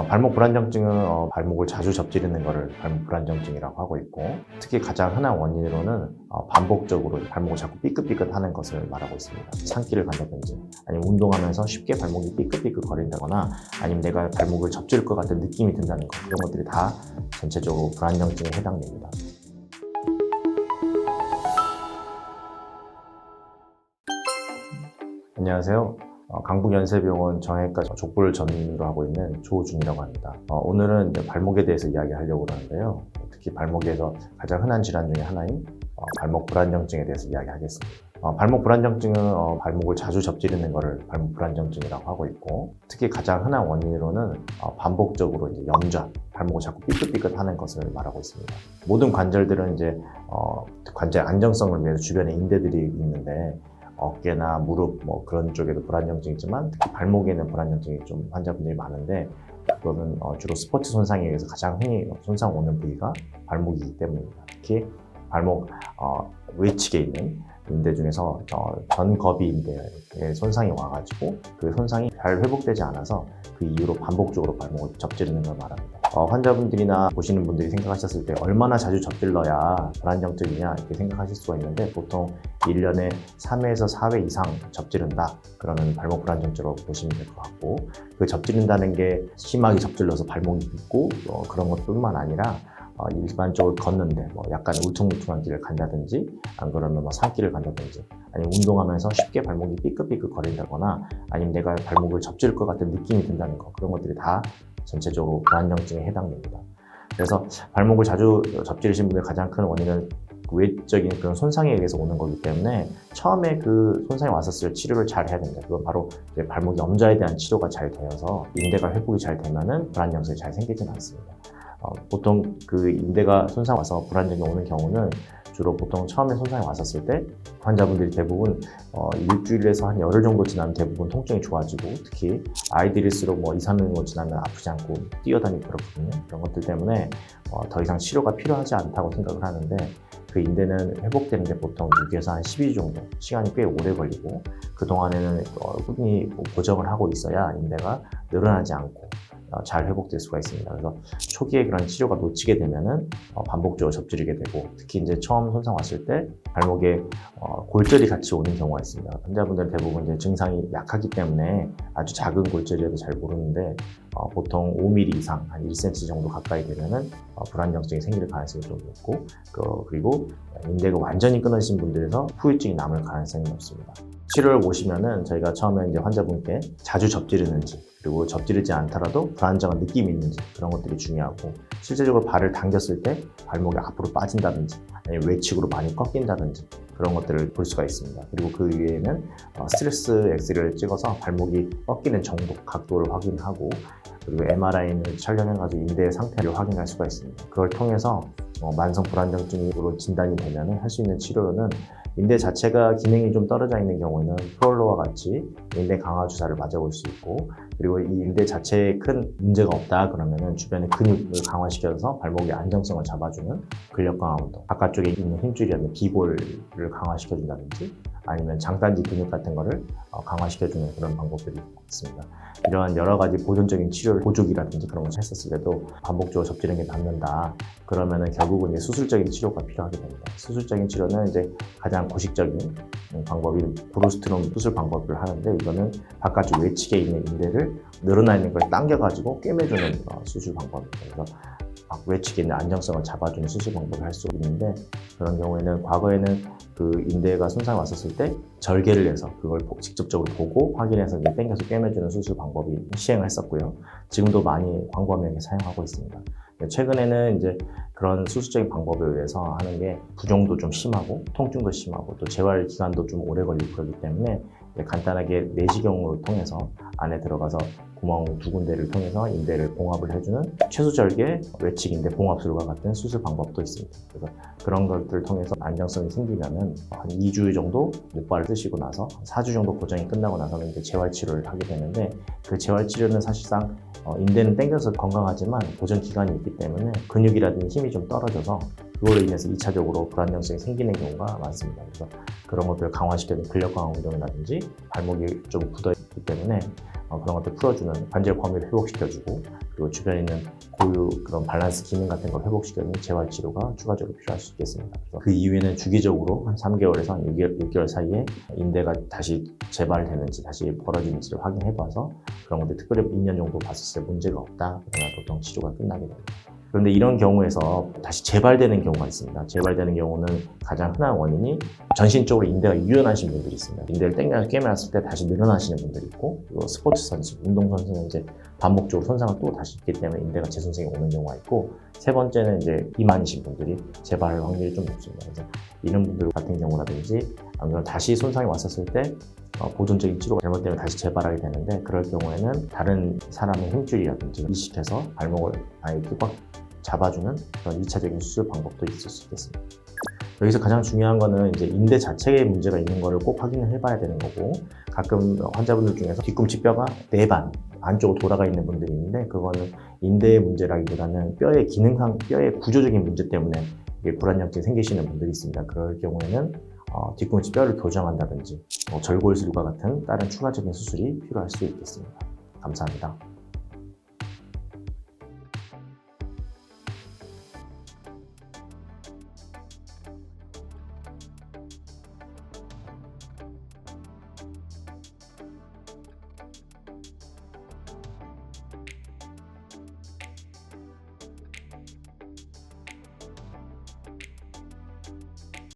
발목 불안정증은 발목을 자주 접지르는 것을 발목 불안정증이라고 하고 있고, 특히 가장 흔한 원인으로는 반복적으로 발목을 자꾸 삐끗삐끗하는 것을 말하고 있습니다. 산길을 간다든지, 아니면 운동하면서 쉽게 발목이 삐끗삐끗 거린다거나, 아니면 내가 발목을 접질 것 같은 느낌이 든다는 것, 그런 것들이 다 전체적으로 불안정증에 해당됩니다. 안녕하세요. 강북연세병원 정형외과 족골 전문으로 하고 있는 조준이라고 합니다. 오늘은 이제 발목에 대해서 이야기하려고 하는데요. 특히 발목에서 가장 흔한 질환 중에 하나인 발목 불안정증에 대해서 이야기하겠습니다. 발목 불안정증은 발목을 자주 접지르는 것을 발목 불안정증이라고 하고 있고, 특히 가장 흔한 원인으로는 반복적으로 이제 염좌, 발목을 자꾸 삐끗삐끗하는 것을 말하고 있습니다. 모든 관절들은 이제 관절 안정성을 위해서 주변에 인대들이 있는데, 어깨나 무릎 그런 쪽에도 불안정증이 있지만 특히 발목에는 불안정증이 좀 환자분들이 많은데, 그거는 주로 스포츠 손상에 의해서 가장 흔히 손상 오는 부위가 발목이기 때문입니다. 특히 발목 외측에 있는 인대 중에서 전거비 인대에 손상이 와가지고 그 손상이 잘 회복되지 않아서 그 이후로 반복적으로 발목을 접지르는 걸 말합니다. 환자분들이나 보시는 분들이 생각하셨을 때 얼마나 자주 접질러야 불안정증이냐 이렇게 생각하실 수가 있는데, 보통 1년에 3회에서 4회 이상 접지른다 그러면 발목 불안정증으로 보시면 될 것 같고, 그 접지른다는 게 심하게 접질러서 발목이 붓고 그런 것뿐만 아니라 일반적으로 걷는데 약간 울퉁불퉁한 길을 간다든지, 안 그러면 산길을 간다든지, 아니면 운동하면서 쉽게 발목이 삐끗삐끗 거린다거나, 아니면 내가 발목을 접질 것 같은 느낌이 든다는 거, 그런 것들이 다 전체적으로 불안정증에 해당됩니다. 그래서 발목을 자주 접지르신 분들 가장 큰 원인은 외적인 그런 손상에 의해서 오는 거기 때문에 처음에 그 손상이 왔었을 때 치료를 잘 해야 됩니다. 그건 바로 발목 염좌에 대한 치료가 잘 되어서 인대가 회복이 잘 되면은 불안정성이 잘 생기지는 않습니다. 보통 그 인대가 손상 와서 불안정이 오는 경우는 주로 보통 처음에 손상이 왔었을 때 환자분들이 대부분 일주일에서 한 열흘 정도 지나면 대부분 통증이 좋아지고, 특히 아이들일수록 2, 3일 정도 지나면 아프지 않고 뛰어다니고 그렇거든요. 그런 것들 때문에 더 이상 치료가 필요하지 않다고 생각을 하는데, 그 인대는 회복되는데 보통 6에서 한 12주 정도 시간이 꽤 오래 걸리고, 그동안에는 꾸준히 고정을 하고 있어야 인대가 늘어나지 않고 잘 회복될 수가 있습니다. 그래서 초기에 그런 치료가 놓치게 되면은 반복적으로 접지르게 되고, 특히 이제 처음 손상 왔을 때 발목에 골절이 같이 오는 경우가 있습니다. 환자분들 대부분 이제 증상이 약하기 때문에 아주 작은 골절이라도 잘 모르는데, 보통 5mm 이상, 한 1cm 정도 가까이 되면은 불안정증이 생길 가능성이 좀 높고, 그리고 인대가 완전히 끊어진 분들에서 후유증이 남을 가능성이 높습니다. 치료를 오시면은 저희가 처음에 이제 환자분께 자주 접지르는지, 그리고 접지르지 않더라도 불안정한 느낌이 있는지, 그런 것들이 중요하고, 실제적으로 발을 당겼을 때 발목이 앞으로 빠진다든지, 아니면 외측으로 많이 꺾인다든지, 그런 것들을 볼 수가 있습니다. 그리고 그 위에는 스트레스 엑스레이를 찍어서 발목이 꺾이는 정도, 각도를 확인하고, 그리고 MRI를 촬영해가지고 인대의 상태를 확인할 수가 있습니다. 그걸 통해서 만성 불안정증으로 진단이 되면 할 수 있는 치료는, 인대 자체가 기능이 좀 떨어져 있는 경우에는 프롤로와 같이 인대 강화 주사를 맞아볼 수 있고, 그리고 이 인대 자체에 큰 문제가 없다 그러면은 주변의 근육을 강화시켜서 발목의 안정성을 잡아주는 근력 강화 운동, 바깥쪽에 있는 힘줄이라든지 비골을 강화시켜준다든지, 아니면 장단지 근육 같은 거를 강화시켜주는 그런 방법들이 있습니다. 이런 여러 가지 보존적인 치료를, 보조기라든지 그런 걸 했었을 때도 반복적으로 접지르는 게 낫는다 그러면은 결국은 이제 수술적인 치료가 필요하게 됩니다. 수술적인 치료는 이제 가장 고식적인 방법이 브루스트롬 수술 방법을 하는데, 이거는 바깥쪽 외측에 있는 인대를 늘어나 있는 걸 당겨가지고 꿰매주는 수술 방법입니다. 그래서 외측에 있는 안정성을 잡아주는 수술 방법을 할 수 있는데, 그런 경우에는 과거에는 그 인대가 손상이 왔었을 때 절개를 해서 그걸 직접적으로 보고 확인해서 이제 당겨서 꿰매주는 수술 방법이 시행을 했었고요. 지금도 많이 광범위하게 사용하고 있습니다. 최근에는 이제 그런 수술적인 방법에 의해서 하는 게 부종도 좀 심하고 통증도 심하고 또 재활 기간도 좀 오래 걸리고 그렇기 때문에 간단하게 내시경을 통해서 안에 들어가서 구멍 2군데를 통해서 인대를 봉합을 해주는 최소절개 외측 인대 봉합술과 같은 수술 방법도 있습니다. 그래서 그런 것들을 통해서 안정성이 생기면은 한 2주 정도 목발을 쓰시고 나서 4주 정도 고정이 끝나고 나서는 이제 재활 치료를 하게 되는데, 그 재활 치료는 사실상 인대는 당겨서 건강하지만 고정 기간이 있기 때문에 근육이라든지 힘이 좀 떨어져서 그걸로 인해서 2차적으로 불안정성이 생기는 경우가 많습니다. 그래서 그런 것들을 강화시키는 근력 강화 운동이라든지 발목이 좀 굳어 있기 때문에 그런 것들 풀어주는 관절 범위를 회복시켜주고, 그리고 주변에 있는 고유 그런 밸런스 기능 같은 걸 회복시키는 재활 치료가 추가적으로 필요할 수 있겠습니다. 그래서 그 이후에는 주기적으로 한 3개월에서 한 6개월 사이에 인대가 다시 재발되는지 다시 벌어지는지를 확인해봐서 그런 건데 특별히 2년 정도 봤을 때 문제가 없다. 그러면 보통 치료가 끝나게 됩니다. 그런데 이런 경우에서 다시 재발되는 경우가 있습니다. 재발되는 경우는 가장 흔한 원인이 전신적으로 인대가 유연하신 분들이 있습니다. 인대를 땡겨서 깨매놨을 때 다시 늘어나시는 분들이 있고, 그리고 스포츠 선수, 운동 선수는 이제 반복적으로 손상을 또 다시 입기 때문에 인대가 재손성이 오는 경우가 있고, 세 번째는 이제 비만이신 분들이 재발할 확률이 좀 높습니다. 그래서 이런 분들 같은 경우라든지 아니면 다시 손상이 왔었을 때 보존적인 치료가 잘못되면 다시 재발하게 되는데, 그럴 경우에는 다른 사람의 힘줄이라든지 이식해서 발목을 아예 이렇게 꽉 잡아주는 그런 2차적인 수술 방법도 있을 수 있겠습니다. 여기서 가장 중요한 거는 이제 인대 자체에 문제가 있는 거를 꼭 확인을 해봐야 되는 거고, 가끔 환자분들 중에서 뒤꿈치 뼈가 내반 안쪽으로 돌아가 있는 분들이 있는데, 그거는 인대의 문제라기보다는 뼈의 기능상 뼈의 구조적인 문제 때문에 이게 불안정증이 생기시는 분들이 있습니다. 그럴 경우에는 뒤꿈치 뼈를 교정한다든지 절골술과 같은 다른 추가적인 수술이 필요할 수 있겠습니다. 감사합니다.